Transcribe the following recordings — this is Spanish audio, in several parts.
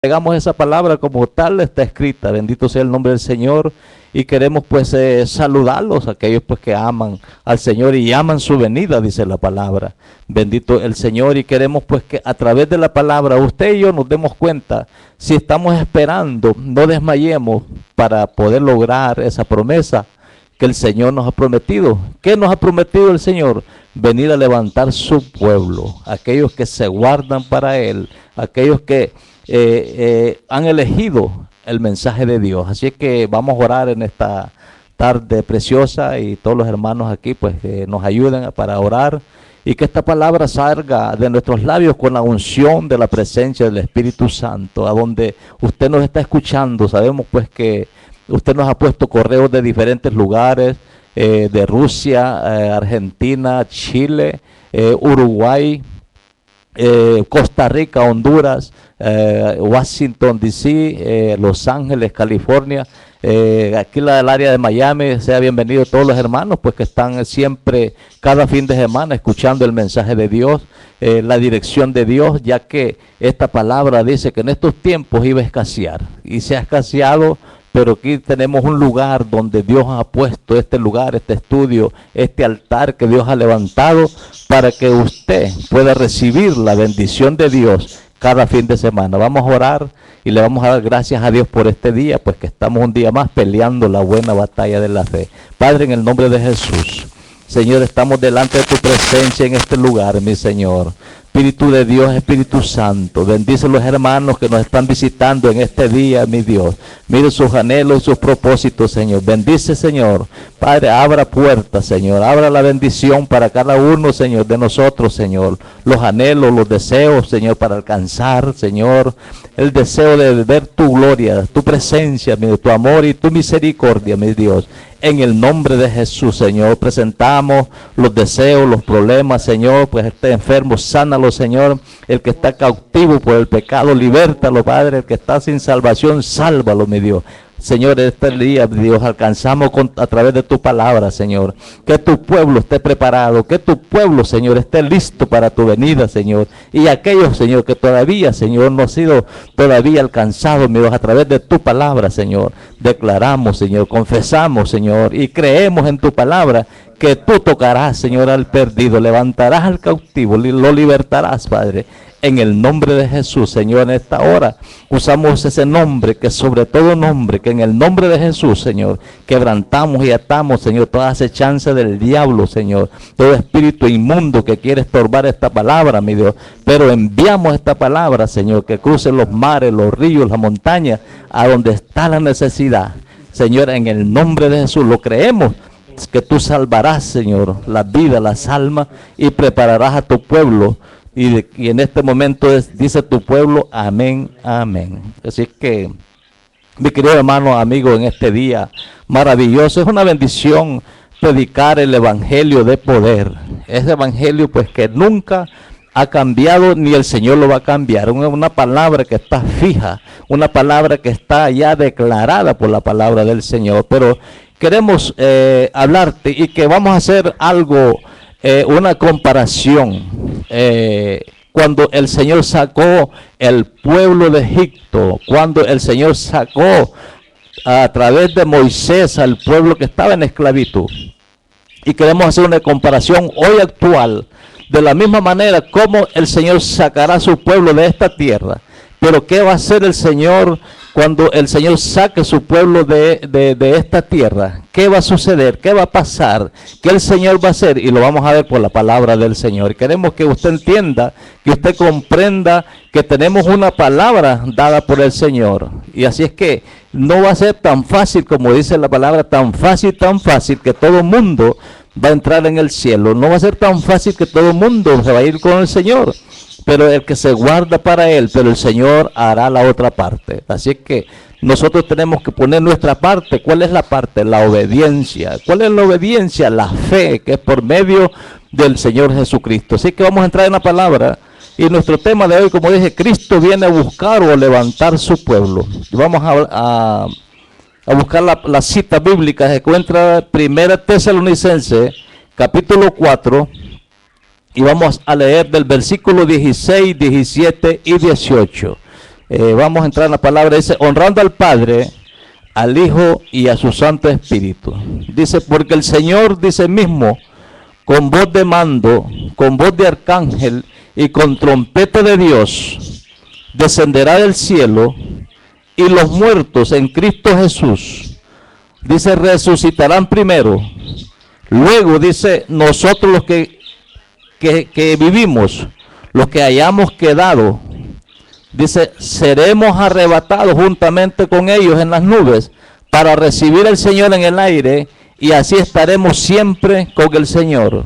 Entregamos esa palabra como tal, está escrita. Bendito sea el nombre del Señor. Y queremos pues saludarlos, aquellos pues que aman al Señor y aman su venida, dice la palabra. Bendito el Señor. Y queremos pues que a través de la palabra usted y yo nos demos cuenta si estamos esperando, no desmayemos para poder lograr esa promesa que el Señor nos ha prometido. ¿Qué nos ha prometido el Señor? Venir a levantar su pueblo, aquellos que se guardan para Él, aquellos que han elegido el mensaje de Dios. Así que vamos a orar en esta tarde preciosa y todos los hermanos aquí pues nos ayuden para orar y que esta palabra salga de nuestros labios con la unción de la presencia del Espíritu Santo. A donde usted nos está escuchando, sabemos pues que usted nos ha puesto correos de diferentes lugares, de Rusia, Argentina, Chile, Uruguay, Costa Rica, Honduras, Washington DC, Los Ángeles, California, aquí del área de Miami. Sea bienvenido todos los hermanos pues que están siempre cada fin de semana escuchando el mensaje de Dios, la dirección de Dios, ya que esta palabra dice que en estos tiempos iba a escasear y se ha escaseado. Pero aquí tenemos un lugar donde Dios ha puesto este lugar, este estudio, este altar que Dios ha levantado para que usted pueda recibir la bendición de Dios cada fin de semana. Vamos a orar y le vamos a dar gracias a Dios por este día, pues que estamos un día más peleando la buena batalla de la fe. Padre, en el nombre de Jesús, Señor, estamos delante de tu presencia en este lugar, mi Señor. Espíritu de Dios, Espíritu Santo, bendice a los hermanos que nos están visitando en este día, mi Dios. Mire sus anhelos y sus propósitos, Señor. Bendice, Señor. Padre, abra puertas, Señor. Abra la bendición para cada uno, Señor, de nosotros, Señor. Los anhelos, los deseos, Señor, para alcanzar, Señor, el deseo de ver tu gloria, tu presencia, mi Dios, tu amor y tu misericordia, mi Dios. En el nombre de Jesús, Señor, presentamos los deseos, los problemas, Señor, pues este enfermo, sánalo, Señor. El que está cautivo por el pecado, libértalo, Padre. El que está sin salvación, sálvalo, mi Dios. Señor, este día, Dios, alcanzamos a través de tu palabra, Señor, que tu pueblo esté preparado, que tu pueblo, Señor, esté listo para tu venida, Señor. Y aquellos, Señor, que todavía, Señor, no ha sido todavía alcanzado, mi Dios, a través de tu palabra, Señor. Declaramos, Señor, confesamos, Señor, y creemos en tu palabra, que tú tocarás, Señor, al perdido, levantarás al cautivo, lo libertarás, Padre. En el nombre de Jesús, Señor, en esta hora usamos ese nombre, que sobre todo nombre, que en el nombre de Jesús, Señor, quebrantamos y atamos, Señor, toda acechanza del diablo, Señor, todo espíritu inmundo que quiere estorbar esta palabra, mi Dios. Pero enviamos esta palabra, Señor, que cruce los mares, los ríos, las montañas, a donde está la necesidad. Señor, en el nombre de Jesús lo creemos, que tú salvarás, Señor, la vida, las almas, y prepararás a tu pueblo. Y en este momento dice tu pueblo, amén, amén. Así que, mi querido hermano, amigo, en este día maravilloso, es una bendición predicar el evangelio de poder. Ese evangelio pues que nunca ha cambiado, ni el Señor lo va a cambiar. Una palabra que está fija, una palabra que está ya declarada por la palabra del Señor. Pero queremos hablarte y que vamos a hacer algo, una comparación. Cuando el Señor sacó el pueblo de Egipto, cuando el Señor sacó a través de Moisés al pueblo que estaba en esclavitud, y queremos hacer una comparación hoy actual, de la misma manera como el Señor sacará a su pueblo de esta tierra. Pero ¿qué va a hacer el Señor cuando el Señor saque su pueblo de esta tierra? ¿Qué va a suceder? ¿Qué va a pasar? ¿Qué el Señor va a hacer? Y lo vamos a ver por la palabra del Señor. Queremos que usted entienda, que usted comprenda que tenemos una palabra dada por el Señor. Y así es que no va a ser tan fácil como dice la palabra, tan fácil que todo el mundo va a entrar en el cielo. No va a ser tan fácil que todo el mundo se va a ir con el Señor. Pero el que se guarda para Él, pero el Señor hará la otra parte. Así que nosotros tenemos que poner nuestra parte. ¿Cuál es la parte? La obediencia. ¿Cuál es la obediencia? La fe, que es por medio del Señor Jesucristo. Así que vamos a entrar en la palabra. Y nuestro tema de hoy, como dije, Cristo viene a buscar o a levantar su pueblo. Y vamos a buscar la cita bíblica. Se encuentra 1 Tesalonicenses, capítulo 4. Y vamos a leer del versículo 16, 17 y 18. Vamos a entrar en la palabra, dice, honrando al Padre, al Hijo y a su Santo Espíritu. Dice, porque el Señor, dice mismo, con voz de mando, con voz de arcángel y con trompeta de Dios, descenderá del cielo, y los muertos en Cristo Jesús, dice, resucitarán primero. Luego, dice, nosotros los que vivimos, los que hayamos quedado, dice, seremos arrebatados juntamente con ellos en las nubes para recibir al Señor en el aire, y así estaremos siempre con el Señor.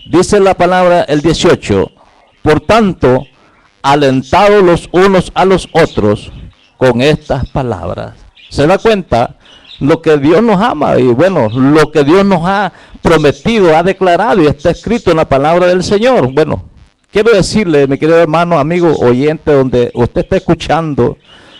Dice la palabra, el 18, por tanto, alentados los unos a los otros con estas palabras. ¿Se da cuenta? Lo que Dios nos ama y bueno, lo que Dios nos ha prometido, ha declarado y está escrito en la palabra del Señor. Bueno, quiero decirle, mi querido hermano, amigo, oyente, donde usted está escuchando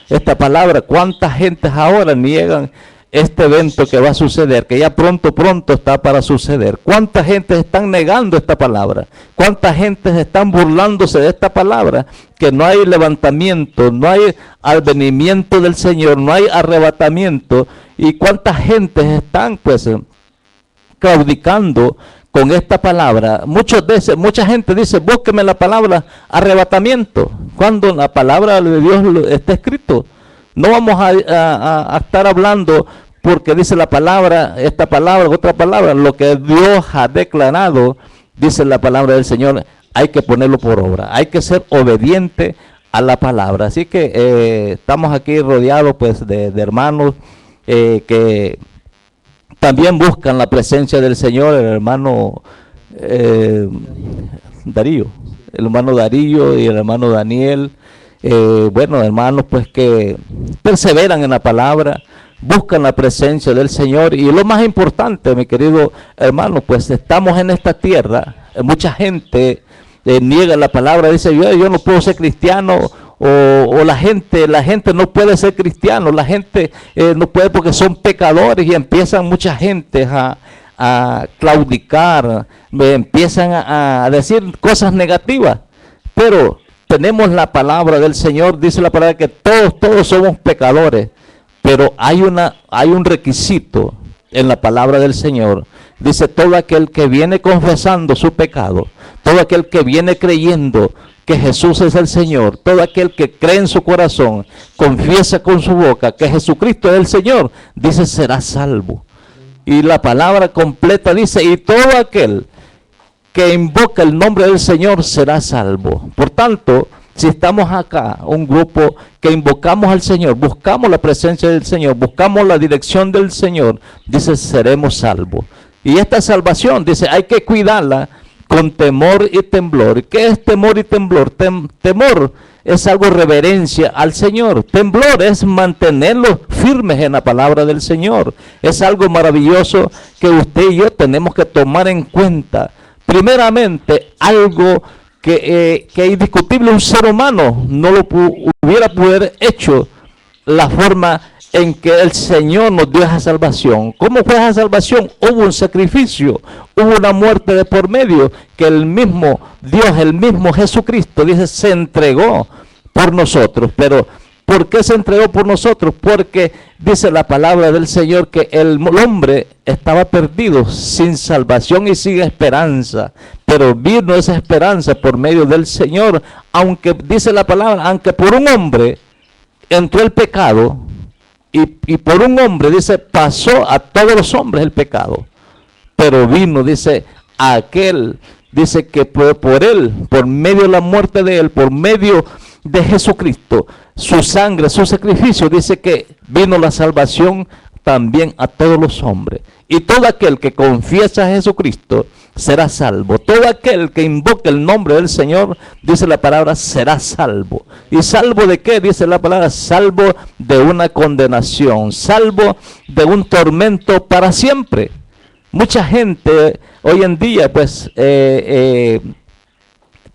esta palabra, cuánta gente ahora niegan este evento que va a suceder, que ya pronto está para suceder. Cuánta gente están negando esta palabra, cuánta gente están burlándose de esta palabra, que no hay levantamiento, no hay advenimiento del Señor, no hay arrebatamiento, y cuánta gente están pues claudicando con esta palabra. Mucha gente dice, búsqueme la palabra arrebatamiento, cuando la palabra de Dios está escrito. No vamos a estar hablando porque dice la palabra, esta palabra, otra palabra, lo que Dios ha declarado, dice la palabra del Señor, hay que ponerlo por obra, hay que ser obediente a la palabra. Así que estamos aquí rodeados pues de hermanos que también buscan la presencia del Señor, el hermano Darío y el hermano Daniel. Bueno, hermanos, pues que perseveran en la palabra, buscan la presencia del Señor, y lo más importante, mi querido hermano, pues estamos en esta tierra, mucha gente niega la palabra, dice, yo no puedo ser cristiano, o la gente no puede ser cristiano, la gente no puede porque son pecadores, y empiezan mucha gente a claudicar, empiezan a decir cosas negativas, pero tenemos la palabra del Señor, dice la palabra que todos somos pecadores, pero hay un requisito en la palabra del Señor. Dice, todo aquel que viene confesando su pecado, todo aquel que viene creyendo que Jesús es el Señor, todo aquel que cree en su corazón, confiesa con su boca que Jesucristo es el Señor, dice, será salvo. Y la palabra completa dice, y todo aquel que invoca el nombre del Señor será salvo. Por tanto, si estamos acá, un grupo que invocamos al Señor, buscamos la presencia del Señor, buscamos la dirección del Señor, dice, seremos salvos. Y esta salvación, dice, hay que cuidarla con temor y temblor. ¿Qué es temor y temblor? Temor es algo reverencia al Señor. Temblor es mantenerlos firmes en la palabra del Señor. Es algo maravilloso que usted y yo tenemos que tomar en cuenta. Primeramente, algo que es indiscutible, un ser humano no lo hubiera podido hecho, la forma en que el Señor nos dio esa salvación. ¿Cómo fue esa salvación? Hubo un sacrificio, hubo una muerte de por medio, que el mismo Dios, el mismo Jesucristo, dice, se entregó por nosotros. Pero ¿por qué se entregó por nosotros? Porque dice la palabra del Señor que el hombre estaba perdido, sin salvación y sin esperanza. Pero vino esa esperanza por medio del Señor, aunque dice la palabra, aunque por un hombre entró el pecado, y por un hombre, dice, pasó a todos los hombres el pecado. Pero vino, dice, aquel, dice que por él, por medio de la muerte de él, por medio de Jesucristo, su sangre, su sacrificio, dice que vino la salvación también a todos los hombres. Y todo aquel que confiesa a Jesucristo será salvo. Todo aquel que invoque el nombre del Señor, dice la palabra, será salvo. ¿Y salvo de qué? Dice la palabra, salvo de una condenación, salvo de un tormento para siempre. Mucha gente hoy en día pues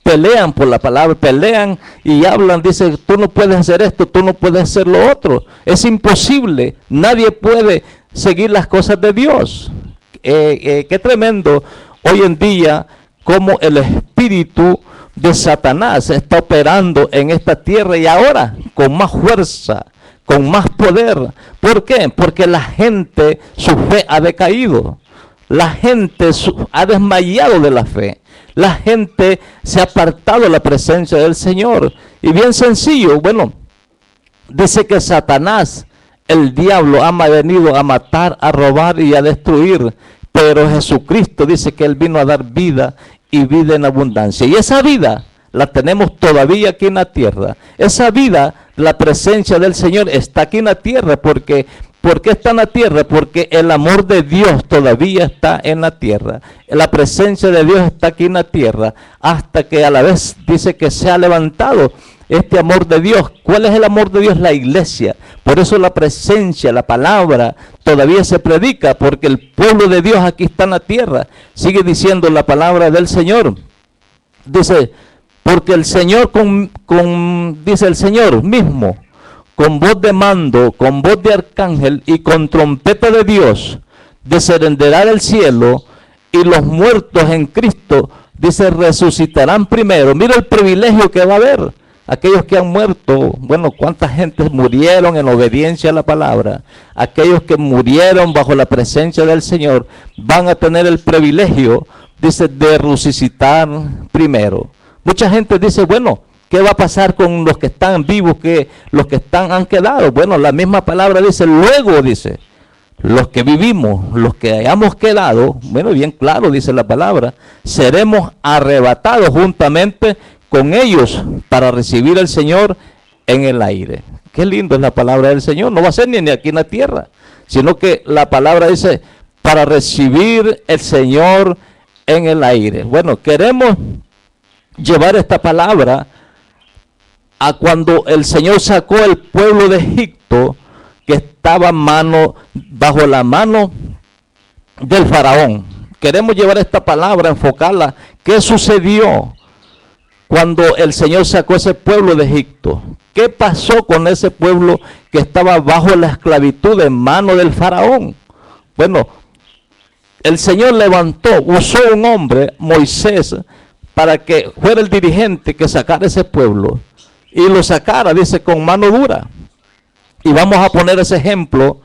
pelean por la palabra, pelean y hablan, dicen, tú no puedes hacer esto, tú no puedes hacer lo otro. Es imposible, nadie puede seguir las cosas de Dios. Qué tremendo hoy en día como el espíritu de Satanás está operando en esta tierra y ahora con más fuerza, con más poder. ¿Por qué? Porque la gente, su fe ha decaído. La gente ha desmayado de la fe. La gente se ha apartado de la presencia del Señor. Y bien sencillo, bueno, dice que Satanás, el diablo, ha venido a matar, a robar y a destruir. Pero Jesucristo dice que Él vino a dar vida y vida en abundancia. Y esa vida la tenemos todavía aquí en la tierra. Esa vida, la presencia del Señor está aquí en la tierra. ¿Por qué está en la tierra? Porque el amor de Dios todavía está en la tierra. La presencia de Dios está aquí en la tierra. Hasta que a la vez dice que se ha levantado este amor de Dios. ¿Cuál es el amor de Dios? La iglesia. Por eso la presencia, la palabra todavía se predica, porque el pueblo de Dios aquí está en la tierra. Sigue diciendo la palabra del Señor. Dice, porque el Señor dice el Señor mismo, con voz de mando, con voz de arcángel y con trompeta de Dios, descenderá del cielo, y los muertos en Cristo, dice, resucitarán primero. Mira el privilegio que va a haber. Aquellos que han muerto, bueno, cuánta gente murieron en obediencia a la palabra. Aquellos que murieron bajo la presencia del Señor van a tener el privilegio, dice, de resucitar primero. Mucha gente dice, bueno, ¿qué va a pasar con los que están vivos, que los que han quedado? Bueno, la misma palabra dice, luego dice, los que vivimos, los que hayamos quedado, bueno, bien claro dice la palabra, seremos arrebatados juntamente con ellos para recibir al Señor en el aire. Qué lindo es la palabra del Señor. No va a ser ni aquí en la tierra, sino que la palabra dice, para recibir el Señor en el aire. Bueno, queremos llevar esta palabra a cuando el Señor sacó el pueblo de Egipto, que estaba bajo la mano del faraón. Queremos llevar esta palabra, enfocarla. ¿Qué sucedió cuando el Señor sacó ese pueblo de Egipto? ¿Qué pasó con ese pueblo que estaba bajo la esclavitud en mano del faraón? Bueno, el Señor usó un hombre, Moisés, para que fuera el dirigente que sacara ese pueblo. Y lo sacara, dice, con mano dura. Y vamos a poner ese ejemplo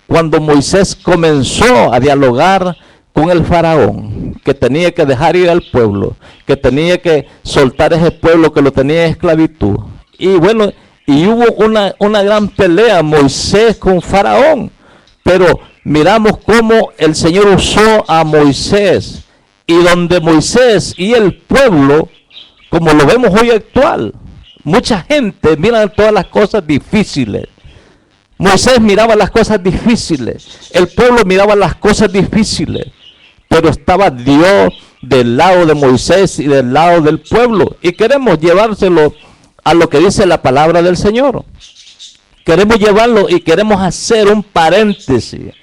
cuando Moisés comenzó a dialogar con el faraón, que tenía que dejar ir al pueblo, que tenía que soltar ese pueblo que lo tenía en esclavitud. Y bueno, y hubo una gran pelea Moisés con faraón, pero miramos cómo el Señor usó a Moisés, y donde Moisés y el pueblo, como lo vemos hoy actual, mucha gente mira todas las cosas difíciles. Moisés miraba las cosas difíciles, el pueblo miraba las cosas difíciles, pero estaba Dios del lado de Moisés y del lado del pueblo. Y queremos llevárselo a lo que dice la palabra del Señor. Queremos llevarlo y queremos hacer un paréntesis,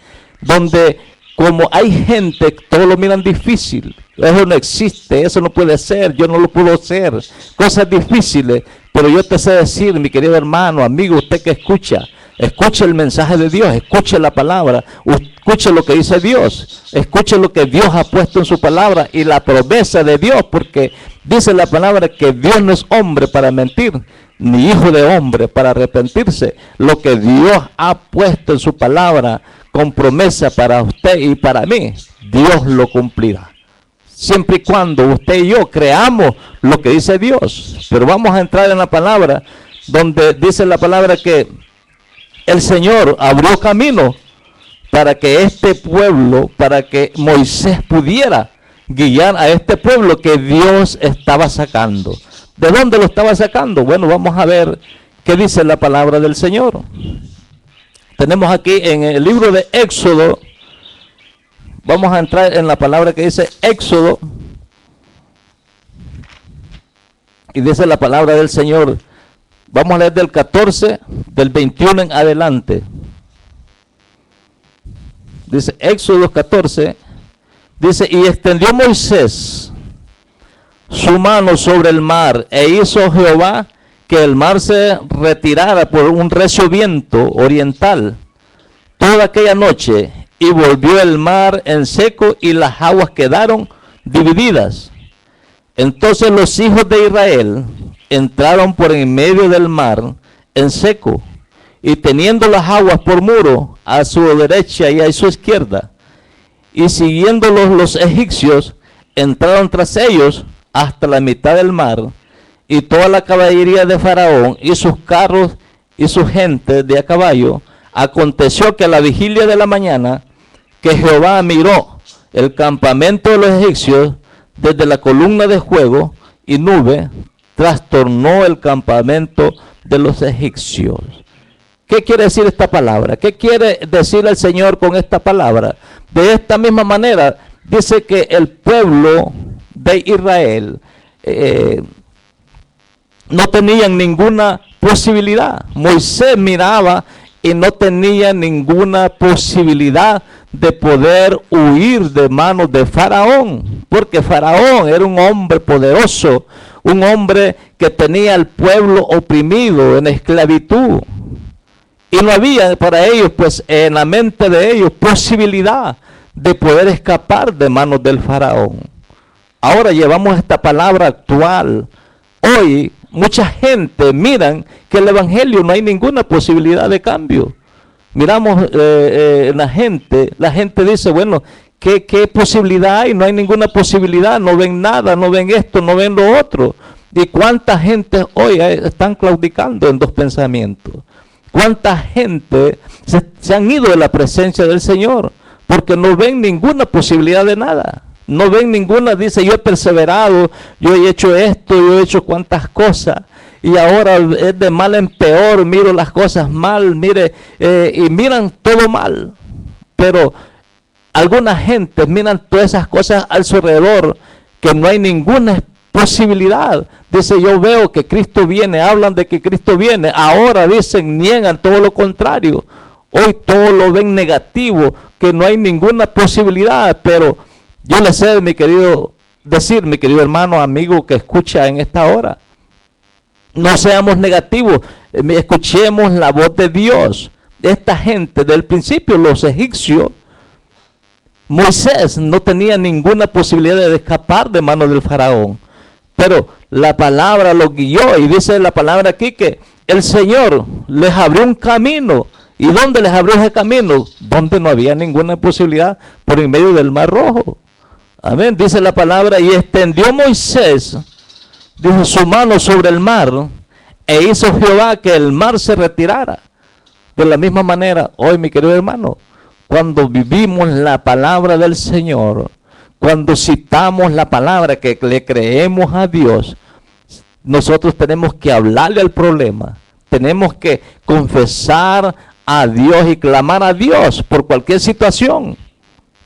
donde como hay gente, todos lo miran difícil. Eso no existe, eso no puede ser, yo no lo puedo hacer. Cosas difíciles, pero yo te sé decir, mi querido hermano, amigo, usted que escucha, escuche el mensaje de Dios, escuche la palabra, escuche lo que dice Dios, escuche lo que Dios ha puesto en su palabra y la promesa de Dios, porque dice la palabra que Dios no es hombre para mentir, ni hijo de hombre para arrepentirse. Lo que Dios ha puesto en su palabra con promesa para usted y para mí, Dios lo cumplirá. Siempre y cuando usted y yo creamos lo que dice Dios. Pero vamos a entrar en la palabra, donde dice la palabra que el Señor abrió camino para que este pueblo, para que Moisés pudiera guiar a este pueblo que Dios estaba sacando. ¿De dónde lo estaba sacando? Bueno, vamos a ver qué dice la palabra del Señor. Tenemos aquí en el libro de Éxodo, vamos a entrar en la palabra que dice Éxodo, y dice la palabra del Señor. Vamos a leer del 14, del 21 en adelante. Dice Éxodo 14, dice, y extendió Moisés su mano sobre el mar, e hizo Jehová que el mar se retirara por un recio viento oriental toda aquella noche, y volvió el mar en seco, y las aguas quedaron divididas Entonces los hijos de Israel entraron por en medio del mar en seco, y teniendo las aguas por muro a su derecha y a su izquierda, y siguiéndolos los egipcios, entraron tras ellos hasta la mitad del mar, y toda la caballería de Faraón y sus carros y su gente de a caballo. Aconteció que a la vigilia de la mañana, que Jehová miró el campamento de los egipcios desde la columna de fuego y nube, trastornó el campamento de los egipcios. ¿Qué quiere decir esta palabra? ¿Qué quiere decir el Señor con esta palabra? De esta misma manera, dice que el pueblo de Israel no tenían ninguna posibilidad. Moisés miraba y no tenía ninguna posibilidad de poder huir de manos de Faraón, porque Faraón era un hombre poderoso, un hombre que tenía al pueblo oprimido en esclavitud, y no había para ellos, pues en la mente de ellos, posibilidad de poder escapar de manos del Faraón. Ahora llevamos esta palabra actual. Hoy mucha gente miran que el evangelio no hay ninguna posibilidad de cambio. Miramos la gente dice, bueno, ¿qué posibilidad hay? No hay ninguna posibilidad, no ven nada, no ven esto, no ven lo otro. ¿Y cuánta gente hoy están claudicando en dos pensamientos? ¿Cuánta gente se han ido de la presencia del Señor? Porque no ven ninguna posibilidad de nada. No ven ninguna, dice, yo he perseverado, yo he hecho esto, yo he hecho cuantas cosas, y ahora es de mal en peor, miro las cosas mal, mire, y miran todo mal. Pero algunas gentes miran todas esas cosas a su alrededor, que no hay ninguna posibilidad. Dice, yo veo que Cristo viene, hablan de que Cristo viene, ahora dicen, niegan todo lo contrario. Hoy todo lo ven negativo, que no hay ninguna posibilidad, pero yo le sé, mi querido hermano, amigo que escucha en esta hora, no seamos negativos, escuchemos la voz de Dios. Esta gente del principio, los egipcios, Moisés no tenía ninguna posibilidad de escapar de manos del faraón, pero la palabra lo guió, y dice la palabra aquí que el Señor les abrió un camino. ¿Y dónde les abrió ese camino? Donde no había ninguna posibilidad, por en medio del Mar Rojo. Amén, dice la palabra, y extendió Moisés, dijo, su mano sobre el mar, e hizo Jehová que el mar se retirara. De la misma manera, hoy, mi querido hermano, cuando vivimos la palabra del Señor, cuando citamos la palabra, que le creemos a Dios, nosotros tenemos que hablarle al problema, tenemos que confesar a Dios y clamar a Dios por cualquier situación.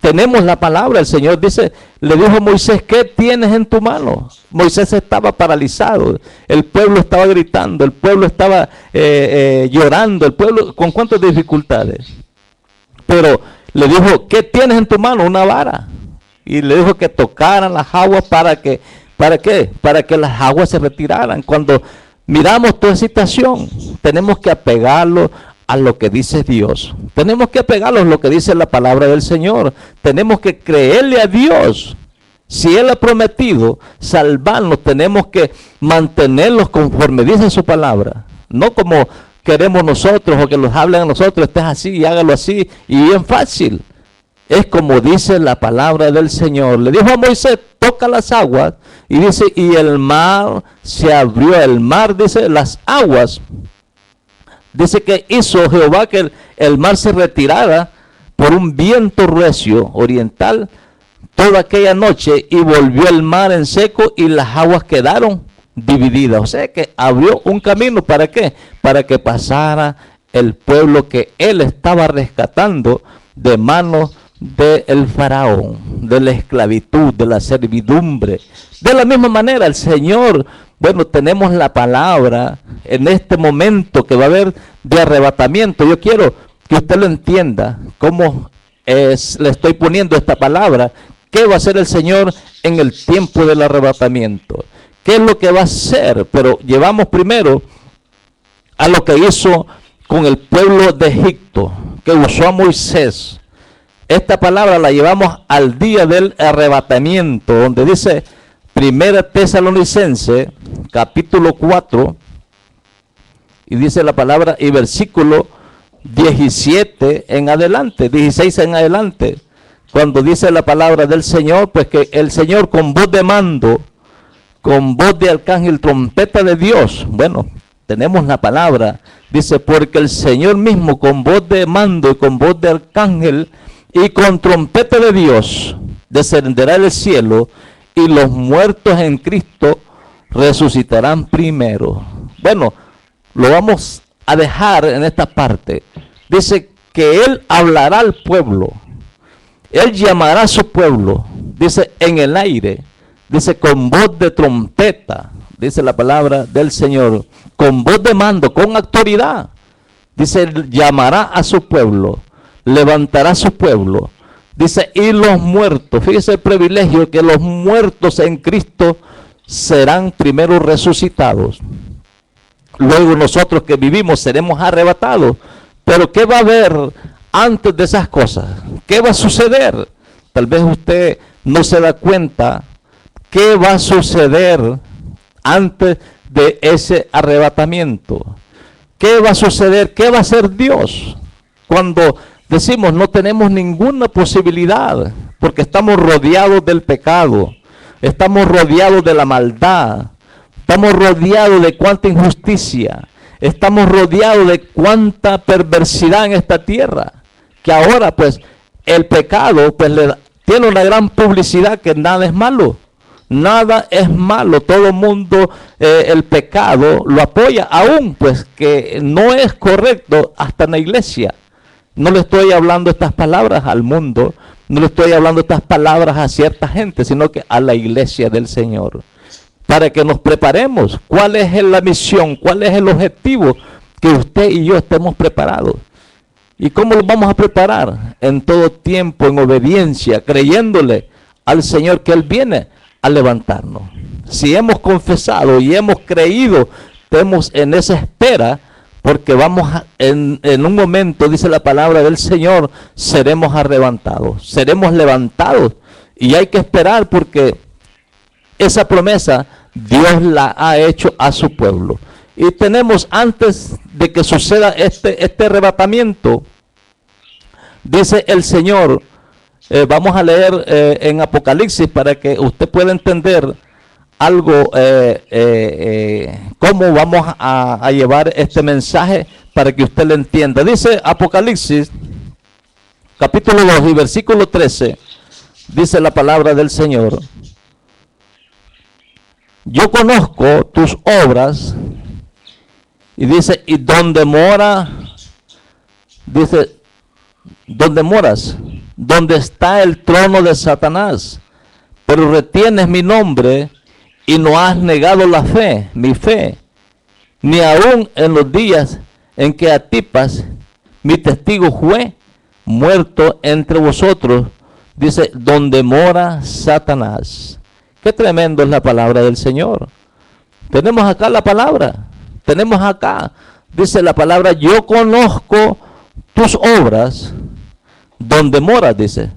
Tenemos la palabra, el Señor dice, le dijo a Moisés, ¿qué tienes en tu mano? Moisés estaba paralizado, el pueblo estaba gritando, el pueblo estaba llorando, el pueblo con cuántas dificultades. Pero le dijo, ¿qué tienes en tu mano? Una vara. Y le dijo que tocaran las aguas ¿para qué? Para que las aguas se retiraran. Cuando miramos toda situación, tenemos que apegarlo a lo que dice Dios. Tenemos que apegarnos a lo que dice la palabra del Señor. Tenemos que creerle a Dios. Si Él ha prometido salvarnos, tenemos que mantenerlos conforme dice su palabra. No como queremos nosotros o que nos hablen a nosotros, estés así y hágalo así y bien fácil. Es como dice la palabra del Señor. Le dijo a Moisés, toca las aguas, y dice, y el mar se abrió. El mar, dice, las aguas. Dice que hizo Jehová que el mar se retirara por un viento recio oriental toda aquella noche, y volvió el mar en seco y las aguas quedaron divididas. O sea que abrió un camino, ¿para qué? Para que pasara el pueblo que Él estaba rescatando de manos del faraón, de la esclavitud, de la servidumbre. De la misma manera el Señor, bueno, tenemos la palabra en este momento que va a haber de arrebatamiento. Yo quiero que usted lo entienda, cómo le estoy poniendo esta palabra. ¿Qué va a hacer el Señor en el tiempo del arrebatamiento? ¿Qué es lo que va a hacer? Pero llevamos primero a lo que hizo con el pueblo de Egipto, que usó a Moisés. Esta palabra la llevamos al día del arrebatamiento, donde dice, Primera Tesalonicense, capítulo 4, y dice la palabra, y versículo 17 en adelante, 16 en adelante, cuando dice la palabra del Señor, pues que el Señor con voz de mando, con voz de arcángel, trompeta de Dios, bueno, tenemos la palabra, dice, porque el Señor mismo con voz de mando y con voz de arcángel y con trompeta de Dios descenderá del cielo, y los muertos en Cristo resucitarán primero. Bueno, lo vamos a dejar en esta parte. Dice que Él hablará al pueblo. Él llamará a su pueblo. Dice en el aire. Dice con voz de trompeta. Dice la palabra del Señor. Con voz de mando, con autoridad. Dice, Él llamará a su pueblo. Levantará a su pueblo. Dice, y los muertos, fíjese el privilegio que los muertos en Cristo serán primero resucitados. Luego nosotros que vivimos seremos arrebatados. Pero ¿qué va a haber antes de esas cosas? ¿Qué va a suceder? Tal vez usted no se da cuenta qué va a suceder antes de ese arrebatamiento. ¿Qué va a suceder? ¿Qué va a hacer Dios? Cuando decimos no tenemos ninguna posibilidad, porque estamos rodeados del pecado, estamos rodeados de la maldad, estamos rodeados de cuánta injusticia, estamos rodeados de cuánta perversidad en esta tierra, que ahora pues el pecado pues tiene una gran publicidad, que nada es malo. Nada es malo, todo el mundo el pecado lo apoya, aún pues que no es correcto hasta en la iglesia. No le estoy hablando estas palabras al mundo, no le estoy hablando estas palabras a cierta gente, sino que a la iglesia del Señor. Para que nos preparemos, ¿cuál es la misión? ¿Cuál es el objetivo? Que usted y yo estemos preparados. ¿Y cómo lo vamos a preparar? En todo tiempo, en obediencia, creyéndole al Señor que Él viene a levantarnos. Si hemos confesado y hemos creído, estemos en esa espera, porque vamos en un momento, dice la palabra del Señor, seremos arrebatados, seremos levantados, y hay que esperar porque esa promesa Dios la ha hecho a su pueblo. Y tenemos, antes de que suceda este arrebatamiento, dice el Señor, vamos a leer en Apocalipsis para que usted pueda entender algo, cómo vamos a llevar este mensaje para que usted lo entienda. Dice Apocalipsis, capítulo 2 y versículo 13, dice la palabra del Señor. Yo conozco tus obras, y dice, y donde mora, dice, donde moras, donde está el trono de Satanás, pero retienes mi nombre y no has negado la fe, mi fe, ni aun en los días en que Antipas, mi testigo, fue muerto entre vosotros, dice, donde mora Satanás. Qué tremendo es la palabra del Señor. Tenemos acá la palabra, tenemos acá, dice la palabra, yo conozco tus obras, donde moras, dice,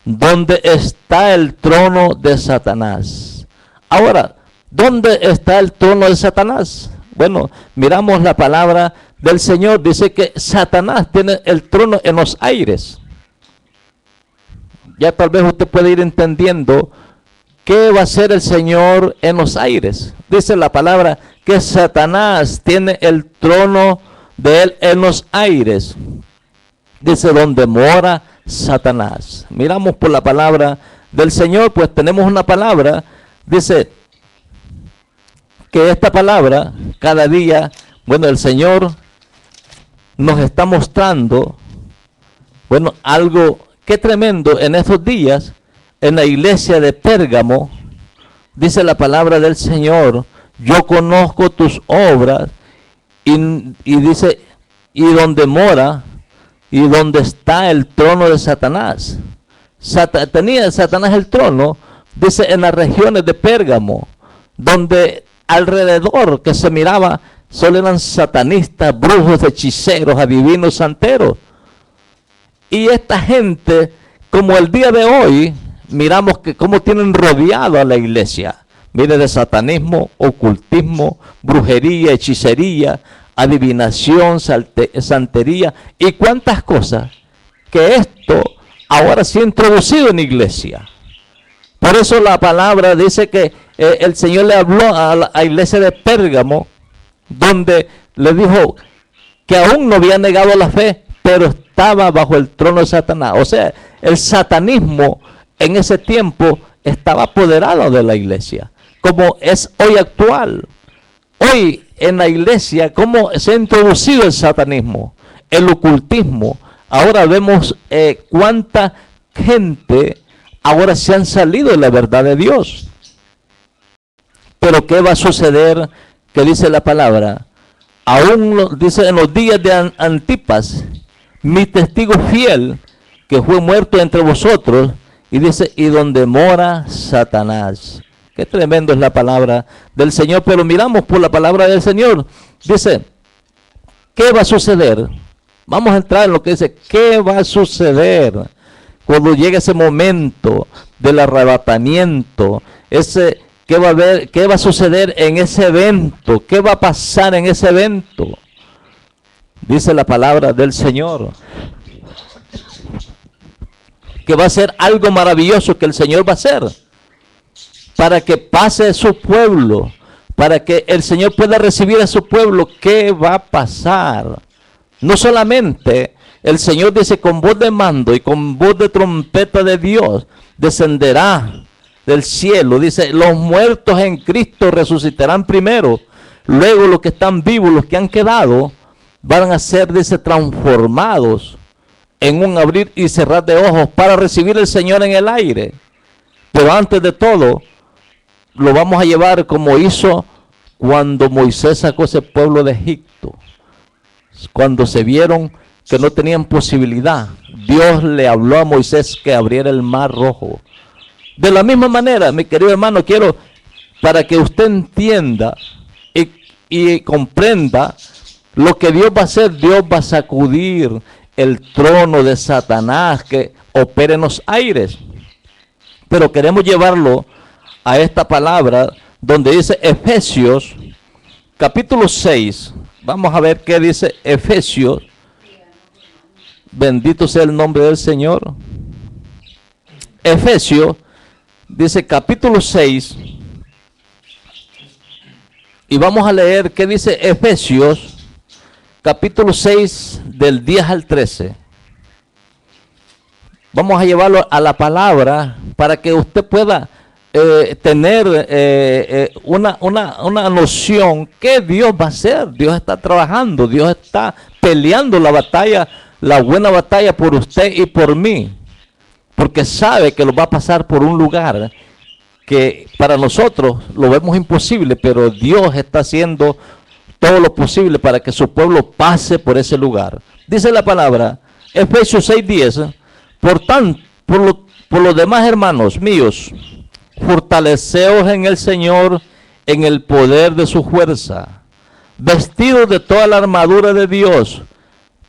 donde está el trono de Satanás. Ahora, ¿dónde está el trono de Satanás? Bueno, miramos la palabra del Señor, dice que Satanás tiene el trono en los aires. Ya tal vez usted puede ir entendiendo qué va a hacer el Señor en los aires. Dice la palabra que Satanás tiene el trono de él en los aires. Dice, donde mora Satanás. Miramos por la palabra del Señor, pues tenemos una palabra, dice que esta palabra cada día, bueno, el Señor nos está mostrando, bueno, algo que tremendo en esos días, en la iglesia de Pérgamo, dice la palabra del Señor, yo conozco tus obras, y dice, y donde mora, y donde está el trono de Satanás. Tenía Satanás el trono, dice, en las regiones de Pérgamo, donde alrededor que se miraba, solo eran satanistas, brujos, hechiceros, adivinos, santeros. Y esta gente, como el día de hoy, miramos que cómo tienen rodeado a la iglesia. Mire, de satanismo, ocultismo, brujería, hechicería, adivinación, santería y cuántas cosas, que esto ahora se ha introducido en la iglesia. Por eso la palabra dice que el Señor le habló a la iglesia de Pérgamo, donde le dijo que aún no había negado la fe, pero estaba bajo el trono de Satanás. O sea, el satanismo en ese tiempo estaba apoderado de la iglesia, como es hoy actual. Hoy en la iglesia, ¿cómo se ha introducido el satanismo, el ocultismo? Ahora vemos cuánta gente ahora se han salido de la verdad de Dios. Pero ¿qué va a suceder? Que dice la palabra, aún dice en los días de Antipas, mi testigo fiel, que fue muerto entre vosotros, y dice, y donde mora Satanás. Qué tremendo es la palabra del Señor, pero miramos por la palabra del Señor. Dice, ¿qué va a suceder? Vamos a entrar en lo que dice, ¿qué va a suceder cuando llegue ese momento del arrebatamiento? ¿Qué va a haber? ¿Qué va a suceder en ese evento? ¿Qué va a pasar en ese evento? Dice la palabra del Señor que va a ser algo maravilloso que el Señor va a hacer para que pase su pueblo, para que el Señor pueda recibir a su pueblo. ¿Qué va a pasar? No solamente el Señor dice, con voz de mando y con voz de trompeta de Dios descenderá del cielo. Dice, los muertos en Cristo resucitarán primero, luego los que están vivos, los que han quedado, van a ser, dice, transformados en un abrir y cerrar de ojos para recibir al Señor en el aire. Pero antes de todo, lo vamos a llevar como hizo cuando Moisés sacó ese pueblo de Egipto. Cuando se vieron que no tenían posibilidad, Dios le habló a Moisés que abriera el mar rojo. De la misma manera, mi querido hermano, quiero para que usted entienda y comprenda lo que Dios va a hacer. Dios va a sacudir el trono de Satanás que opera en los aires. Pero queremos llevarlo a esta palabra donde dice Efesios capítulo 6. Vamos a ver qué dice Efesios. Bendito sea el nombre del Señor. Efesios dice capítulo 6. Y vamos a leer qué dice Efesios capítulo 6 del 10 al 13. Vamos a llevarlo a la palabra para que usted pueda tener una noción que Dios va a hacer. Dios está trabajando, Dios está peleando la batalla, la buena batalla por usted y por mí, porque sabe que lo va a pasar por un lugar que para nosotros lo vemos imposible, pero Dios está haciendo todo lo posible para que su pueblo pase por ese lugar. Dice la palabra, Efesios 6:10, por los demás, hermanos míos, fortaleceos en el Señor, en el poder de su fuerza, vestidos de toda la armadura de Dios,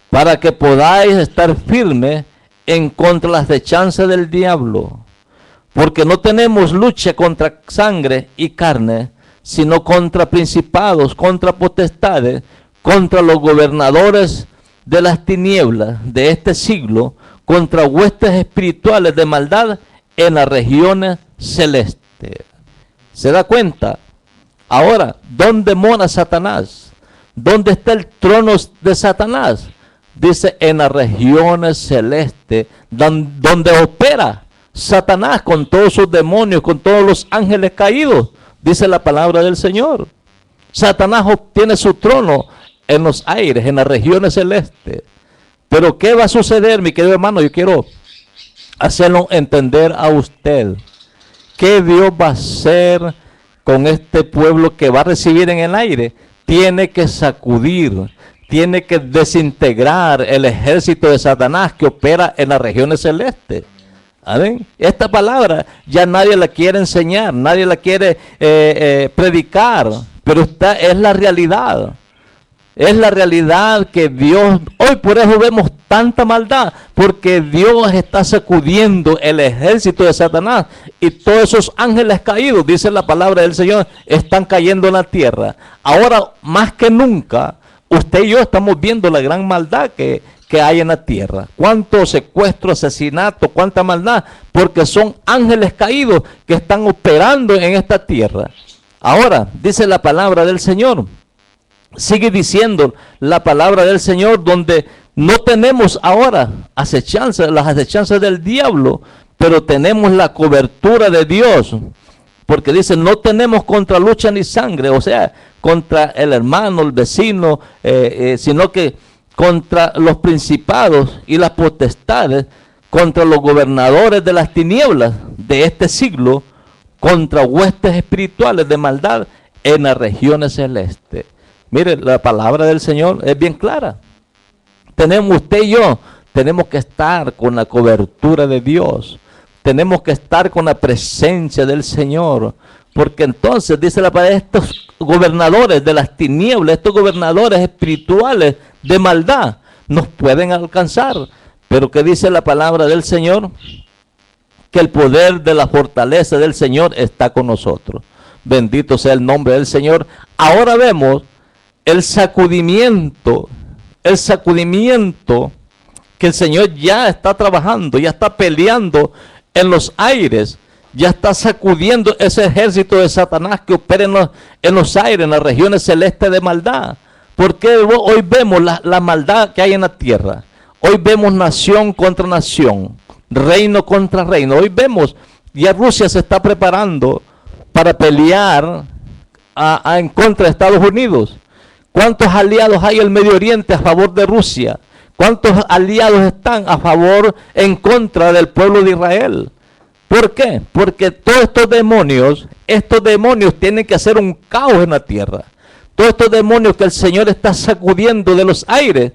para que podáis estar firmes en contra de las acechanzas del diablo. Porque no tenemos lucha contra sangre y carne, sino contra principados, contra potestades, contra los gobernadores de las tinieblas de este siglo, contra huestes espirituales de maldad en las regiones celestes. ¿Se da cuenta? Ahora, ¿dónde mora Satanás? ¿Dónde está el trono de Satanás? Dice, en las regiones celestes, donde opera Satanás con todos sus demonios, con todos los ángeles caídos. Dice la palabra del Señor. Satanás obtiene su trono en los aires, en las regiones celestes. Pero ¿qué va a suceder, mi querido hermano? Yo quiero hacerlo entender a usted. ¿Qué Dios va a hacer con este pueblo que va a recibir en el aire? Tiene que sacudir, tiene que desintegrar el ejército de Satanás que opera en las regiones celestes. ¿Amén? Esta palabra ya nadie la quiere enseñar, nadie la quiere predicar, pero esta es la realidad. Es la realidad que Dios, hoy por eso vemos tanta maldad, porque Dios está sacudiendo el ejército de Satanás y todos esos ángeles caídos, dice la palabra del Señor, están cayendo en la tierra. Ahora, más que nunca, usted y yo estamos viendo la gran maldad que hay en la tierra. Cuánto secuestro, asesinato, cuánta maldad, porque son ángeles caídos que están operando en esta tierra. Ahora, dice la palabra del Señor, sigue diciendo la palabra del Señor, donde no tenemos ahora acechanzas, las acechanzas del diablo, pero tenemos la cobertura de Dios. Porque dice, no tenemos contra lucha ni sangre, o sea, contra el hermano, el vecino, sino que contra los principados y las potestades, contra los gobernadores de las tinieblas de este siglo, contra huestes espirituales de maldad en las regiones celestes. Mire, la palabra del Señor es bien clara. Tenemos, usted y yo, tenemos que estar con la cobertura de Dios. Tenemos que estar con la presencia del Señor. Porque entonces, dice la palabra, estos gobernadores de las tinieblas, estos gobernadores espirituales de maldad, nos pueden alcanzar. Pero ¿qué dice la palabra del Señor? Que el poder de la fortaleza del Señor está con nosotros. Bendito sea el nombre del Señor. Ahora vemos el sacudimiento que el Señor ya está trabajando, ya está peleando en los aires, ya está sacudiendo ese ejército de Satanás que opera en los aires, en las regiones celestes de maldad. Porque hoy vemos la maldad que hay en la tierra. Hoy vemos nación contra nación, reino contra reino. Hoy vemos, ya Rusia se está preparando para pelear en contra de Estados Unidos. ¿Cuántos aliados hay en el Medio Oriente a favor de Rusia? ¿Cuántos aliados están a favor, en contra del pueblo de Israel? ¿Por qué? Porque todos estos demonios tienen que hacer un caos en la tierra. Todos estos demonios que el Señor está sacudiendo de los aires,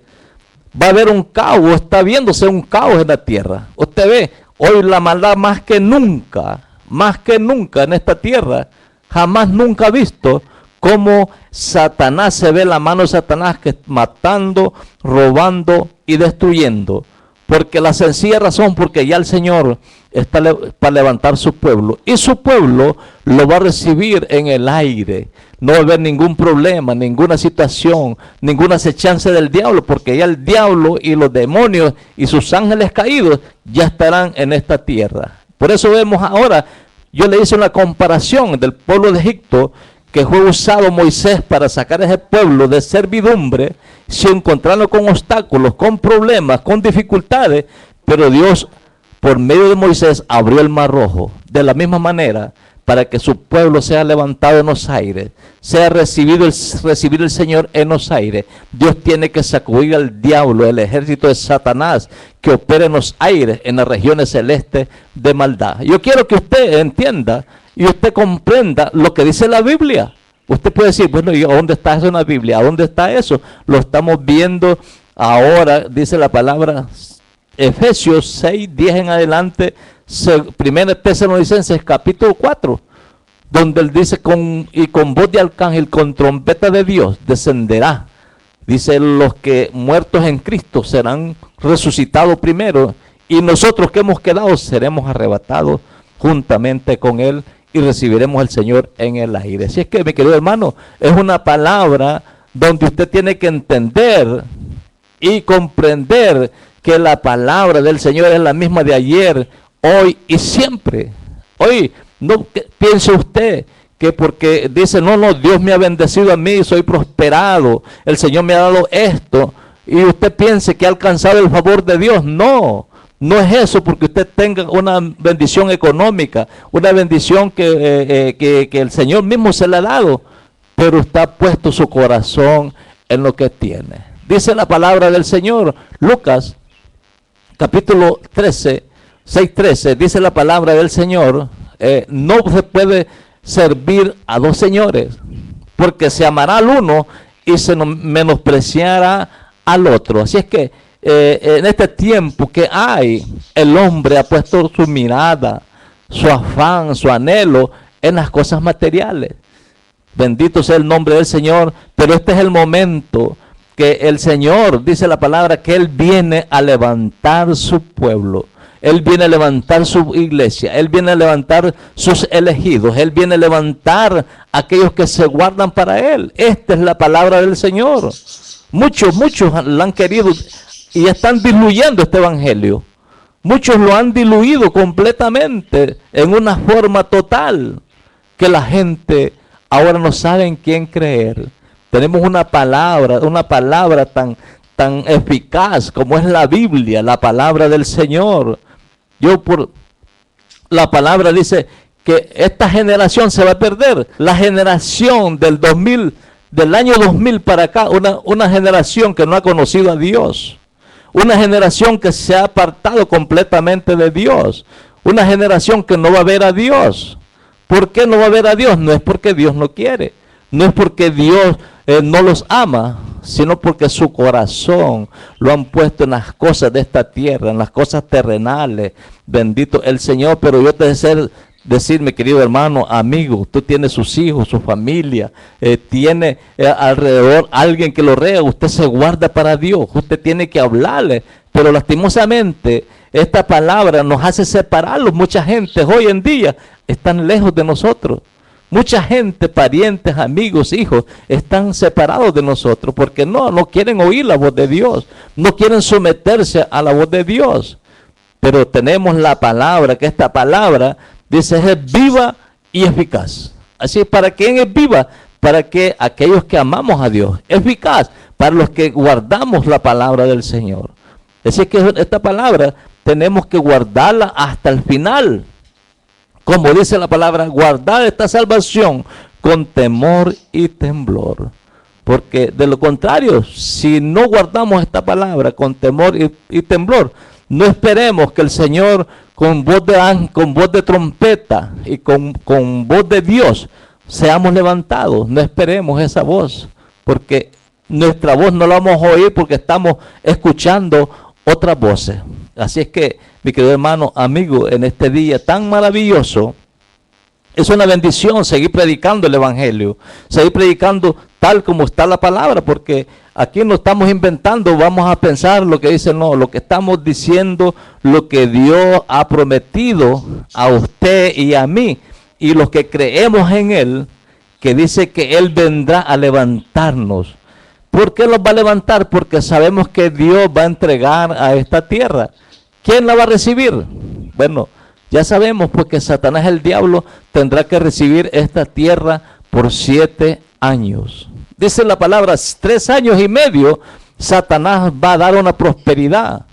va a haber un caos, está viéndose un caos en la tierra. Usted ve, hoy la maldad más que nunca en esta tierra, jamás nunca ha visto cómo Satanás, se ve la mano de Satanás que matando, robando y destruyendo. Porque la sencilla razón, porque ya el Señor está para levantar su pueblo. Y su pueblo lo va a recibir en el aire. No va a haber ningún problema, ninguna situación, ninguna acechanza del diablo. Porque ya el diablo y los demonios y sus ángeles caídos ya estarán en esta tierra. Por eso vemos ahora, yo le hice una comparación del pueblo de Egipto, que fue usado Moisés para sacar a ese pueblo de servidumbre, sin encontrarlo con obstáculos, con problemas, con dificultades, pero Dios por medio de Moisés abrió el mar rojo, de la misma manera, para que su pueblo sea levantado en los aires, sea recibir el Señor en los aires. Dios tiene que sacudir al diablo, el ejército de Satanás, que opera en los aires, en las regiones celestes de maldad. Yo quiero que usted entienda y usted comprenda lo que dice la Biblia. Usted puede decir, bueno, ¿y dónde está eso en la Biblia? ¿A dónde está eso? Lo estamos viendo ahora, dice la palabra, Efesios 6, 10 en adelante, 1 Tesalonicenses capítulo 4, donde él dice, con voz de arcángel, con trompeta de Dios, descenderá. Dice, los que muertos en Cristo serán resucitados primero, y nosotros que hemos quedado seremos arrebatados juntamente con él, y recibiremos al Señor en el aire. Así es que, mi querido hermano, es una palabra donde usted tiene que entender y comprender que la palabra del Señor es la misma de ayer, hoy y siempre. Hoy, no piense usted que porque dice, no, Dios me ha bendecido a mí, soy prosperado, el Señor me ha dado esto, y usted piense que ha alcanzado el favor de Dios. No es eso, porque usted tenga una bendición económica, una bendición que el Señor mismo se le ha dado, pero está puesto su corazón en lo que tiene. Dice la palabra del Señor, Lucas, capítulo 13, 6:13, dice la palabra del Señor, no se puede servir a dos señores, porque se amará al uno y se menospreciará al otro. Así es que en este tiempo que hay, el hombre ha puesto su mirada, su afán, su anhelo en las cosas materiales. Bendito sea el nombre del Señor, pero este es el momento que el Señor, dice la palabra, que Él viene a levantar su pueblo. Él viene a levantar su iglesia. Él viene a levantar sus elegidos. Él viene a levantar a aquellos que se guardan para Él. Esta es la palabra del Señor. Muchos la han querido y están diluyendo este evangelio. Muchos lo han diluido completamente en una forma total que la gente ahora no sabe en quién creer. Tenemos una palabra tan eficaz como es la Biblia, la palabra del Señor. La palabra dice que esta generación se va a perder. La generación del año 2000 para acá, una generación que no ha conocido a Dios. Una generación que se ha apartado completamente de Dios. Una generación que no va a ver a Dios. ¿Por qué no va a ver a Dios? No es porque Dios no quiere. No es porque Dios no los ama, sino porque su corazón lo han puesto en las cosas de esta tierra, en las cosas terrenales. Bendito el Señor. Pero yo te deseo decir, mi querido hermano, amigo, tú tienes sus hijos, su familia, tiene alrededor alguien que lo rea, usted se guarda para Dios, usted tiene que hablarle, pero lastimosamente esta palabra nos hace separarlos. Mucha gente hoy en día están lejos de nosotros. Mucha gente, parientes, amigos, hijos, están separados de nosotros porque no quieren oír la voz de Dios, no quieren someterse a la voz de Dios. Pero tenemos la palabra, que esta palabra dice es viva y eficaz. Así, ¿para quién es viva? Para que aquellos que amamos a Dios. Eficaz para los que guardamos la palabra del Señor. Así que esta palabra tenemos que guardarla hasta el final. Como dice la palabra, guardar esta salvación con temor y temblor. Porque de lo contrario, si no guardamos esta palabra con temor y temblor, no esperemos que el Señor con voz de trompeta y con voz de Dios seamos levantados. No esperemos esa voz, porque nuestra voz no la vamos a oír porque estamos escuchando otras voces. Así es que, mi querido hermano, amigo, en este día tan maravilloso, es una bendición seguir predicando el evangelio, seguir predicando tal como está la palabra, porque aquí no estamos inventando, vamos a pensar lo que dice, no, lo que estamos diciendo, lo que Dios ha prometido a usted y a mí, y los que creemos en Él, que dice que Él vendrá a levantarnos. ¿Por qué los va a levantar? Porque sabemos que Dios va a entregar a esta tierra. ¿Quién la va a recibir? Bueno, ya sabemos porque Satanás, el diablo, tendrá que recibir esta tierra por 7 años. Dice la palabra, 3 años y medio, Satanás va a dar una prosperidad.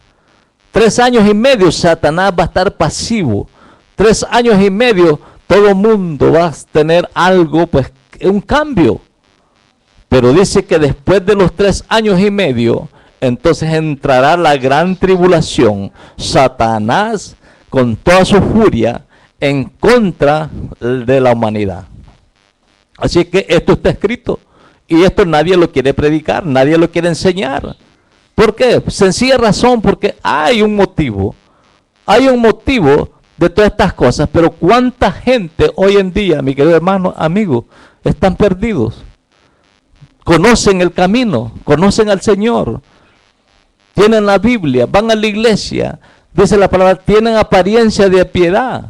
3 años y medio, Satanás va a estar pasivo. 3 años y medio, todo el mundo va a tener algo, pues, un cambio. Pero dice que después de los 3 años y medio, entonces entrará la gran tribulación. Satanás con toda su furia en contra de la humanidad. Así que esto está escrito. Y esto nadie lo quiere predicar, nadie lo quiere enseñar. ¿Por qué? Sencilla razón, porque hay un motivo. Hay un motivo de todas estas cosas. Pero ¿cuánta gente hoy en día, mi querido hermano, amigo, están perdidos? Conocen el camino, conocen al Señor, tienen la Biblia, van a la iglesia, dice la palabra, tienen apariencia de piedad,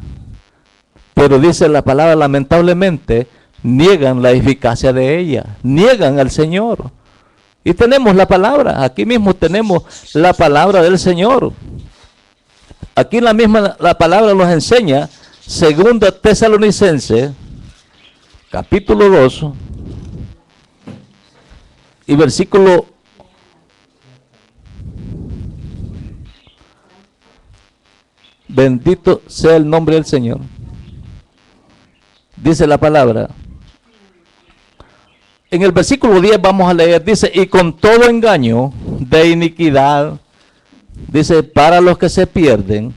pero dice la palabra, lamentablemente, niegan la eficacia de ella, niegan al Señor. Y tenemos la palabra, aquí mismo tenemos la palabra del Señor. Aquí la palabra nos enseña, 2 Tesalonicenses, capítulo 2, y versículo 2. Bendito sea el nombre del Señor. Dice la palabra. En el versículo 10 vamos a leer, dice, y con todo engaño de iniquidad, dice, para los que se pierden,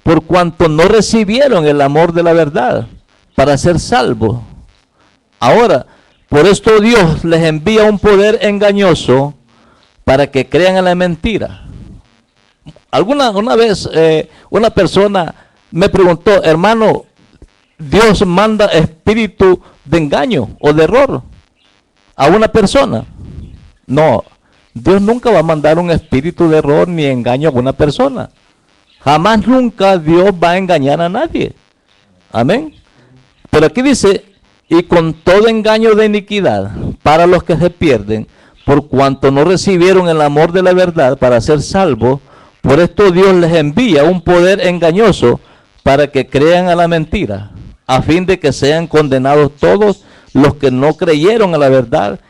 por cuanto no recibieron el amor de la verdad para ser salvos. Ahora, por esto Dios les envía un poder engañoso para que crean en la mentira. Una vez una persona me preguntó, hermano, ¿Dios manda espíritu de engaño o de error a una persona? No, Dios nunca va a mandar un espíritu de error ni engaño a una persona. Jamás nunca Dios va a engañar a nadie. Amén. Pero aquí dice, y con todo engaño de iniquidad para los que se pierden, por cuanto no recibieron el amor de la verdad para ser salvos, por esto Dios les envía un poder engañoso para que crean a la mentira, a fin de que sean condenados todos los que no creyeron a la verdad,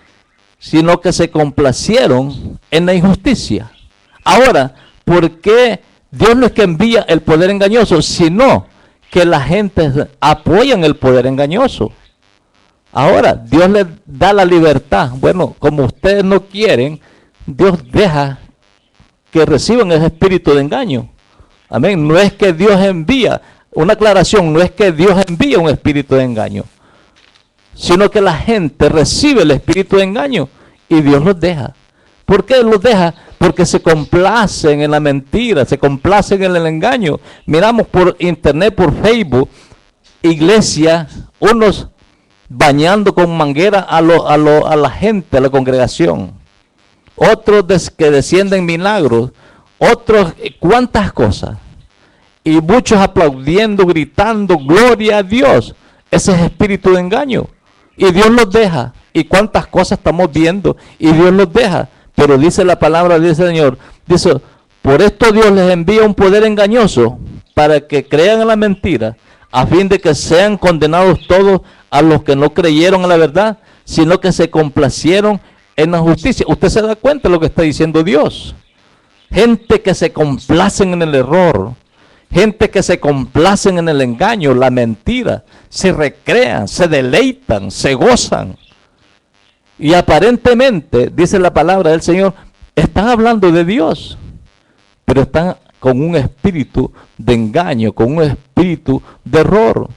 sino que se complacieron en la injusticia. Ahora, ¿por qué Dios no es que envía el poder engañoso, sino que la gente apoya el poder engañoso? Ahora, Dios les da la libertad. Bueno, como ustedes no quieren, Dios deja que reciban ese espíritu de engaño. Amén. No es que Dios envía, una aclaración, no es que Dios envía un espíritu de engaño, sino que la gente recibe el espíritu de engaño y Dios los deja. ¿Por qué los deja? Porque se complacen en la mentira, se complacen en el engaño. Miramos por internet, por Facebook, iglesia, unos bañando con manguera a la gente, a la congregación. Otros que descienden milagros, otros cuántas cosas. Y muchos aplaudiendo, gritando, gloria a Dios. Ese es espíritu de engaño. Y Dios los deja. Y cuántas cosas estamos viendo. Y Dios los deja. Pero dice la palabra del Señor. Dice, por esto Dios les envía un poder engañoso para que crean en la mentira, a fin de que sean condenados todos a los que no creyeron a la verdad, sino que se complacieron en la justicia. Usted se da cuenta de lo que está diciendo Dios. Gente que se complacen en el error. Gente que se complacen en el engaño, la mentira, se recrean, se deleitan, se gozan. Y aparentemente, dice la palabra del Señor, están hablando de Dios, pero están con un espíritu de engaño, con un espíritu de error.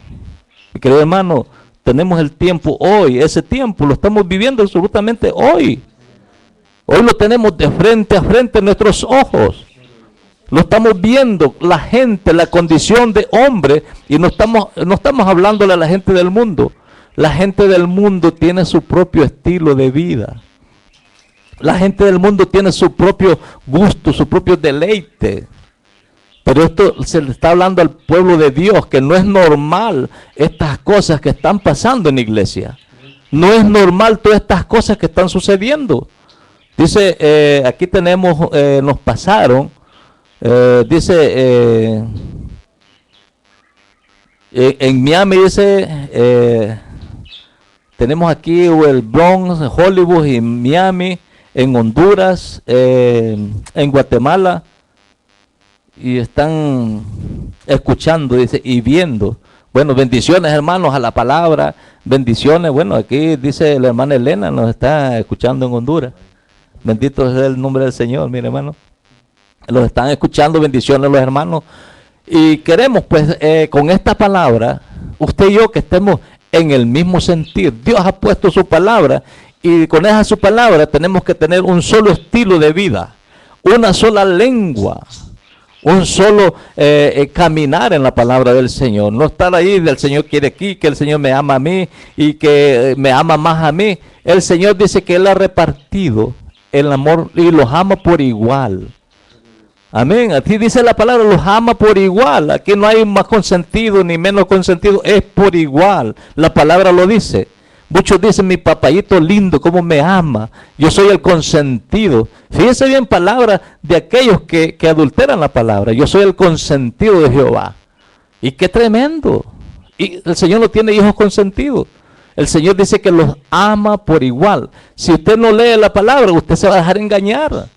Mi querido hermano, tenemos el tiempo hoy, ese tiempo lo estamos viviendo absolutamente hoy. Hoy lo tenemos de frente a frente en nuestros ojos. Lo estamos viendo, la gente, la condición de hombre, y no estamos hablándole a la gente del mundo. La gente del mundo tiene su propio estilo de vida. La gente del mundo tiene su propio gusto, su propio deleite. Pero esto se le está hablando al pueblo de Dios, que no es normal estas cosas que están pasando en la iglesia. No es normal todas estas cosas que están sucediendo. Dice, aquí tenemos, nos pasaron, dice, en Miami dice, tenemos aquí el Bronx, Hollywood y Miami, en Honduras, en Guatemala, y están escuchando, dice, y viendo. Bueno, bendiciones hermanos a la palabra, bendiciones. Bueno, aquí dice la hermana Elena, nos está escuchando en Honduras. Bendito es el nombre del Señor, mire hermano. Los están escuchando, bendiciones los hermanos. Y queremos pues con esta palabra, usted y yo que estemos en el mismo sentir. Dios ha puesto su palabra y con esa su palabra tenemos que tener un solo estilo de vida, una sola lengua, un solo caminar en la palabra del Señor. No estar ahí, el Señor quiere aquí, que el Señor me ama a mí y que me ama más a mí. El Señor dice que Él ha repartido el amor y los ama por igual. Amén. Aquí dice la palabra, los ama por igual. Aquí no hay más consentido ni menos consentido, es por igual. La palabra lo dice. Muchos dicen, mi papayito lindo, cómo me ama. Yo soy el consentido. Fíjense bien, palabra de aquellos que adulteran la palabra. Yo soy el consentido de Jehová. Y qué tremendo. Y el Señor no tiene hijos consentidos. El Señor dice que los ama por igual. Si usted no lee la palabra, usted se va a dejar engañar.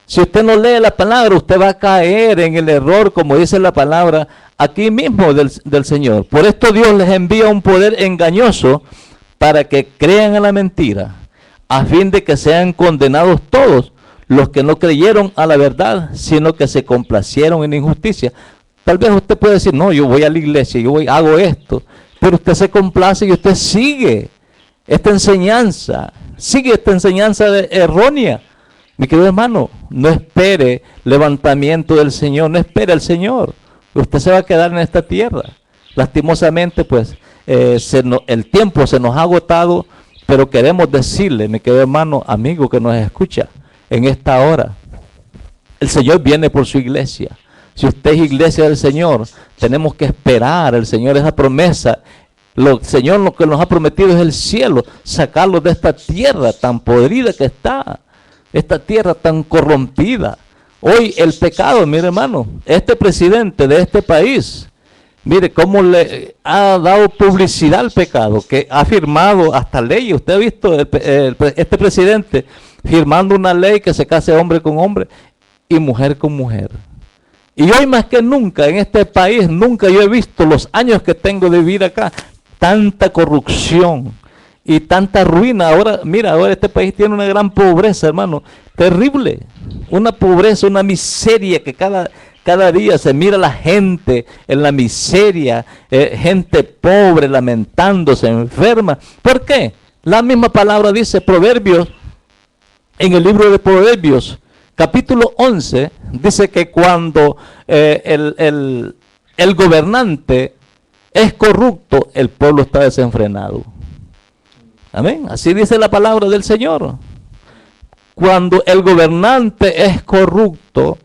Si usted no lee la palabra, usted va a caer en el error, como dice la palabra aquí mismo del Señor. Por esto Dios les envía un poder engañoso para que crean en la mentira, a fin de que sean condenados todos los que no creyeron a la verdad, sino que se complacieron en injusticia. Tal vez usted puede decir, no, yo voy a la iglesia, hago esto, pero usted se complace y usted sigue esta enseñanza errónea. Mi querido hermano, no espere levantamiento del Señor, no espere al Señor. Usted se va a quedar en esta tierra. Lastimosamente, pues, el tiempo se nos ha agotado Pero queremos decirle, mi querido hermano, amigo que nos escucha en esta hora, el Señor viene por su iglesia. Si usted es iglesia del Señor, tenemos que esperar al Señor esa promesa. El Señor lo que nos ha prometido es el cielo, sacarlo de esta tierra tan podrida que está, esta tierra tan corrompida. Hoy el pecado, mire hermano, este presidente de este país, mire cómo le ha dado publicidad al pecado, que ha firmado hasta leyes. Usted ha visto este presidente firmando una ley que se case hombre con hombre y mujer con mujer. Y hoy más que nunca en este país, nunca yo he visto los años que tengo de vivir acá, tanta corrupción y tanta ruina. Ahora, mira, ahora este país tiene una gran pobreza, hermano, terrible. Una pobreza, una miseria que cada día se mira la gente en la miseria, gente pobre, lamentándose, enferma. ¿Por qué? La misma palabra dice, Proverbios, en el libro de Proverbios, capítulo 11, dice que cuando el gobernante es corrupto, el pueblo está desenfrenado. Amén. Así dice la palabra del Señor. Cuando el gobernante es corrupto,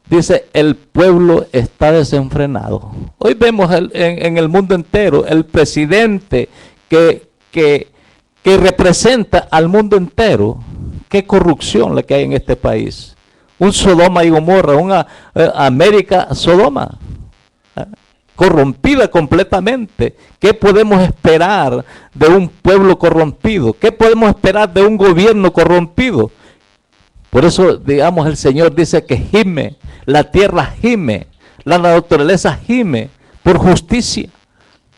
dice, el pueblo está desenfrenado. Hoy vemos en el mundo entero el presidente que representa al mundo entero. Qué corrupción la que hay en este país. Un Sodoma y Gomorra, una América Sodoma, corrompida completamente. ¿Qué podemos esperar de un pueblo corrompido? ¿Qué podemos esperar de un gobierno corrompido? Por eso, digamos, el Señor dice que gime, la tierra gime, la naturaleza gime por justicia.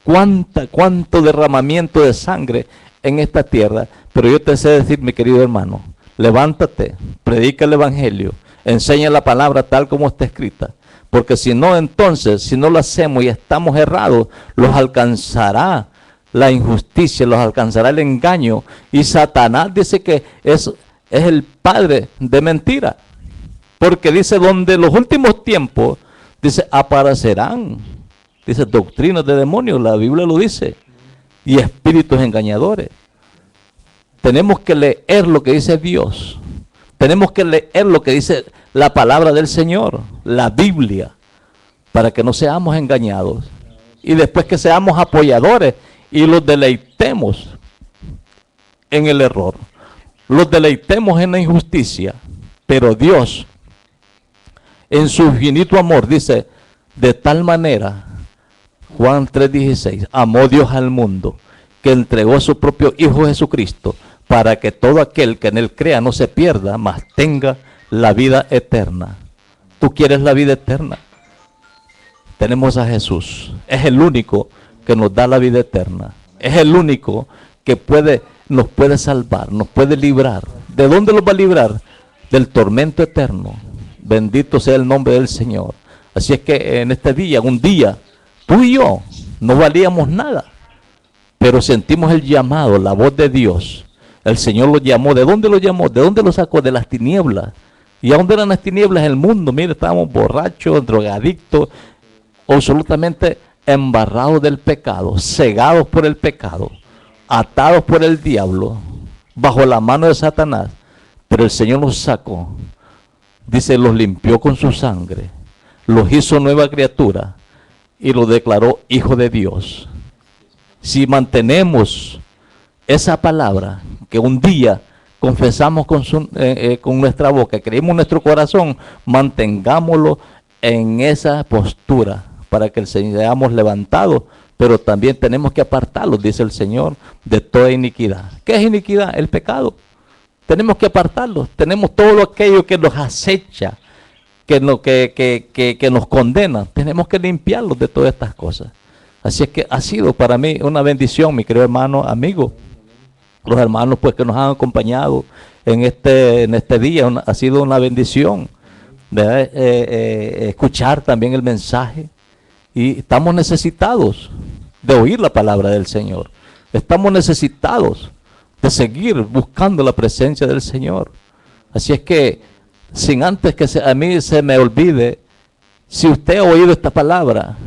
Cuánto derramamiento de sangre en esta tierra. Pero yo te sé decir, mi querido hermano, levántate, predica el evangelio, enseña la palabra tal como está escrita. Porque si no, entonces, si no lo hacemos y estamos errados, los alcanzará la injusticia, los alcanzará el engaño. Y Satanás dice que es el padre de mentira. Porque dice, donde los últimos tiempos, dice, aparecerán, dice, doctrinas de demonios, la Biblia lo dice, y espíritus engañadores. Tenemos que leer lo que dice Dios. Tenemos que leer lo que dice la palabra del Señor, la Biblia, para que no seamos engañados. Y después que seamos apoyadores y los deleitemos en el error. Los deleitemos en la injusticia. Pero Dios, en su infinito amor, dice, de tal manera, Juan 3:16, amó Dios al mundo, que entregó a su propio Hijo Jesucristo, para que todo aquel que en él crea no se pierda, mas tenga la vida eterna. ¿Tú quieres la vida eterna? Tenemos a Jesús. Es el único que nos da la vida eterna. Es el único que nos puede salvar, nos puede librar. ¿De dónde nos va a librar? Del tormento eterno. Bendito sea el nombre del Señor. Así es que en este día, un día, tú y yo no valíamos nada, pero sentimos el llamado, la voz de Dios. El Señor lo llamó. ¿De dónde lo llamó? ¿De dónde lo sacó? De las tinieblas. ¿Y a dónde eran las tinieblas? El mundo. Mire, estábamos borrachos, drogadictos, absolutamente embarrados del pecado, cegados por el pecado, atados por el diablo, bajo la mano de Satanás. Pero el Señor los sacó. Dice, los limpió con su sangre, los hizo nueva criatura y los declaró hijo de Dios. Si mantenemos esa palabra que un día confesamos con nuestra boca, creemos en nuestro corazón, mantengámoslo en esa postura para que el Señor seamos levantados, pero también tenemos que apartarlos, dice el Señor, de toda iniquidad. ¿Qué es iniquidad? El pecado. Tenemos que apartarlos. Tenemos todo aquello que nos acecha, que nos condena. Tenemos que limpiarlos de todas estas cosas. Así es que ha sido para mí una bendición, mi querido hermano, amigo. Los hermanos pues que nos han acompañado en este día, ha sido una bendición escuchar también el mensaje. Y estamos necesitados de oír la palabra del Señor. Estamos necesitados de seguir buscando la presencia del Señor. Así es que, sin antes que a mí se me olvide, si usted ha oído esta palabra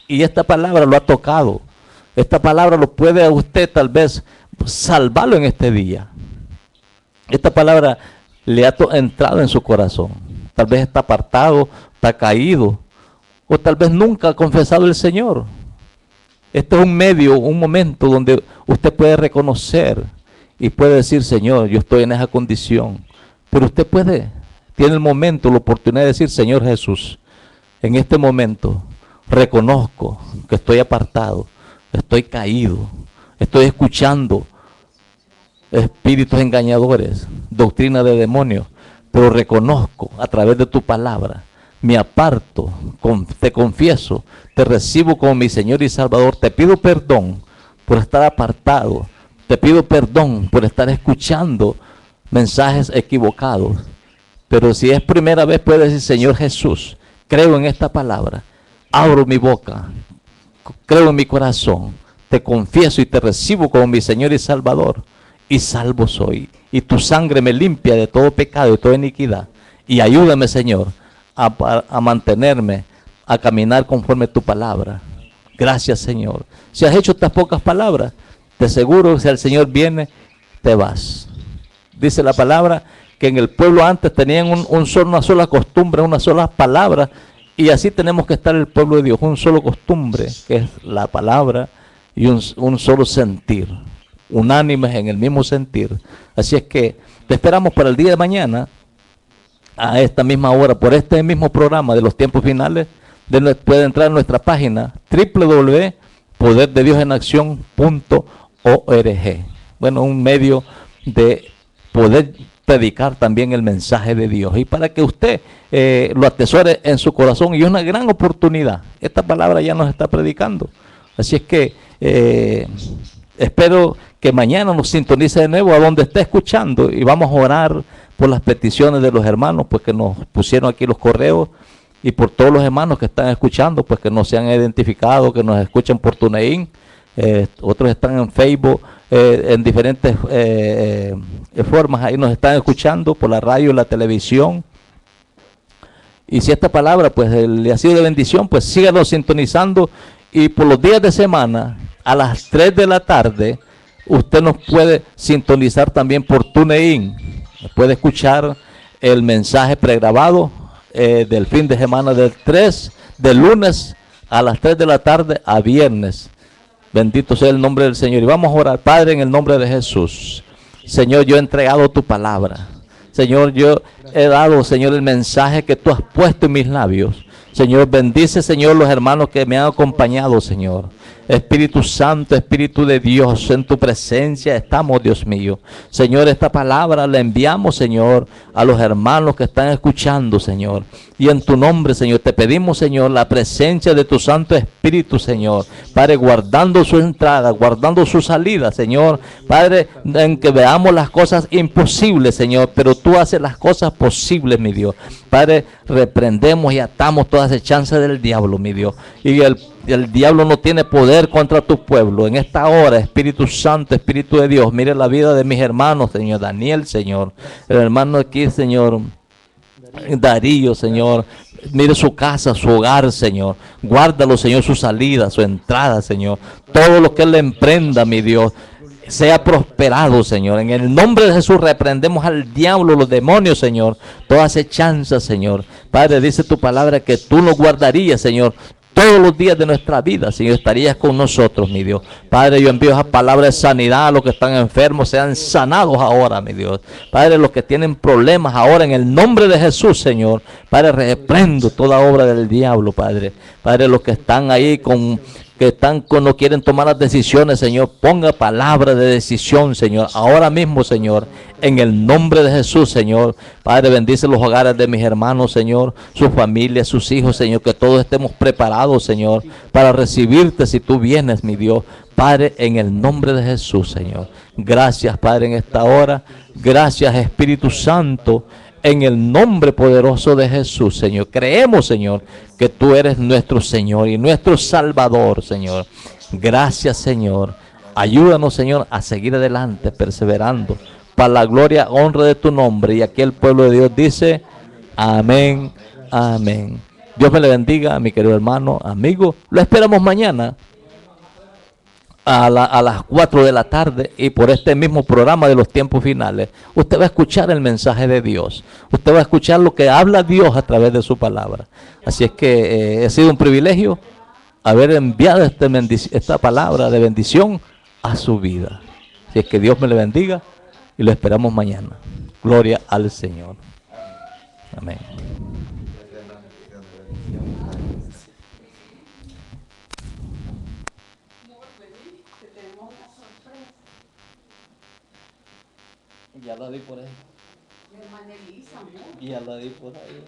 y esta palabra lo ha tocado, esta palabra lo puede a usted tal vez salvarlo en este día. Esta palabra le ha entrado en su corazón. Tal vez está apartado, está caído, o tal vez nunca ha confesado el Señor. Este es un medio, un momento donde usted puede reconocer y puede decir: Señor, yo estoy en esa condición. Pero usted tiene el momento, la oportunidad de decir: Señor Jesús, en este momento reconozco que estoy apartado, estoy caído, estoy escuchando espíritus engañadores, doctrina de demonios, pero reconozco a través de tu palabra, me aparto, te confieso, te recibo como mi Señor y Salvador. Te pido perdón por estar apartado, te pido perdón por estar escuchando mensajes equivocados. Pero si es primera vez, puedes decir: Señor Jesús, creo en esta palabra, abro mi boca, creo en mi corazón, te confieso y te recibo como mi Señor y Salvador, y salvo soy, y tu sangre me limpia de todo pecado y toda iniquidad, y ayúdame, Señor, a mantenerme, a caminar conforme a tu palabra. Gracias, Señor. Si has hecho estas pocas palabras, te aseguro que si el Señor viene, te vas. Dice la palabra que en el pueblo antes tenían una sola costumbre, una sola palabra, y así tenemos que estar el pueblo de Dios, un solo costumbre, que es la palabra, y un solo sentir, unánimes en el mismo sentir. Así es que te esperamos para el día de mañana, a esta misma hora, por este mismo programa de los tiempos finales. Puede entrar en nuestra página www.poderdediosenaccion.org. Bueno, un medio de poder predicar también el mensaje de Dios, y para que usted lo atesore en su corazón, y es una gran oportunidad. Esta palabra ya nos está predicando, así es que espero que mañana nos sintonice de nuevo a donde esté escuchando, y vamos a orar por las peticiones de los hermanos, pues que nos pusieron aquí los correos, y por todos los hermanos que están escuchando, pues que nos se han identificado, que nos escuchan por TuneIn, otros están en Facebook, en diferentes formas, ahí nos están escuchando por la radio y la televisión. Y si esta palabra pues le ha sido de bendición, pues síganos sintonizando, y por los días de semana a las 3 de la tarde usted nos puede sintonizar también por TuneIn. Puede escuchar el mensaje pregrabado del fin de semana de lunes a las 3 de la tarde a viernes. Bendito sea el nombre del Señor. Y vamos a orar. Padre, en el nombre de Jesús, Señor, yo he entregado tu palabra. Señor, yo he dado, Señor, el mensaje que tú has puesto en mis labios. Señor, bendice, Señor, los hermanos que me han acompañado, Señor. Espíritu Santo, Espíritu de Dios, en tu presencia estamos, Dios mío. Señor, esta palabra la enviamos, Señor, a los hermanos que están escuchando, Señor. Y en tu nombre, Señor, te pedimos, Señor, la presencia de tu Santo Espíritu, Señor. Padre, guardando su entrada, guardando su salida, Señor. Padre, en que veamos las cosas imposibles, Señor, pero tú haces las cosas posibles, mi Dios. Padre, reprendemos y atamos todas las chances del diablo, mi Dios. Y el diablo no tiene poder contra tu pueblo. En esta hora, Espíritu Santo, Espíritu de Dios, mire la vida de mis hermanos, Señor. Daniel, Señor. El hermano aquí, Señor. Darío, Señor. Mire su casa, su hogar, Señor. Guárdalo, Señor, su salida, su entrada, Señor. Todo lo que él le emprenda, mi Dios, sea prosperado, Señor. En el nombre de Jesús reprendemos al diablo, los demonios, Señor. Toda acechanza, Señor. Padre, dice tu palabra que tú nos guardarías, Señor, todos los días de nuestra vida, Señor, estarías con nosotros, mi Dios. Padre, yo envío esa palabra de sanidad a los que están enfermos, sean sanados ahora, mi Dios. Padre, los que tienen problemas ahora, en el nombre de Jesús, Señor. Padre, reprendo toda obra del diablo, Padre. Padre, los que están ahí no quieren tomar las decisiones, Señor, ponga palabra de decisión, Señor, ahora mismo, Señor, en el nombre de Jesús, Señor. Padre, bendice los hogares de mis hermanos, Señor, sus familias, sus hijos, Señor, que todos estemos preparados, Señor, para recibirte si tú vienes, mi Dios. Padre, en el nombre de Jesús, Señor. Gracias, Padre, en esta hora. Gracias, Espíritu Santo. En el nombre poderoso de Jesús, Señor. Creemos, Señor, que tú eres nuestro Señor y nuestro Salvador, Señor. Gracias, Señor. Ayúdanos, Señor, a seguir adelante, perseverando, para la gloria, honra de tu nombre. Y aquí el pueblo de Dios dice, amén, amén. Dios me le bendiga, mi querido hermano, amigo. Lo esperamos mañana a las 4 de la tarde y por este mismo programa de los tiempos finales, usted va a escuchar el mensaje de Dios. Usted va a escuchar lo que habla Dios a través de su palabra. Así es que ha sido un privilegio haber enviado esta palabra de bendición a su vida. Así es que Dios me le bendiga y lo esperamos mañana. Gloria al Señor. Amén. Ya la di por ahí. Ya la di por ahí.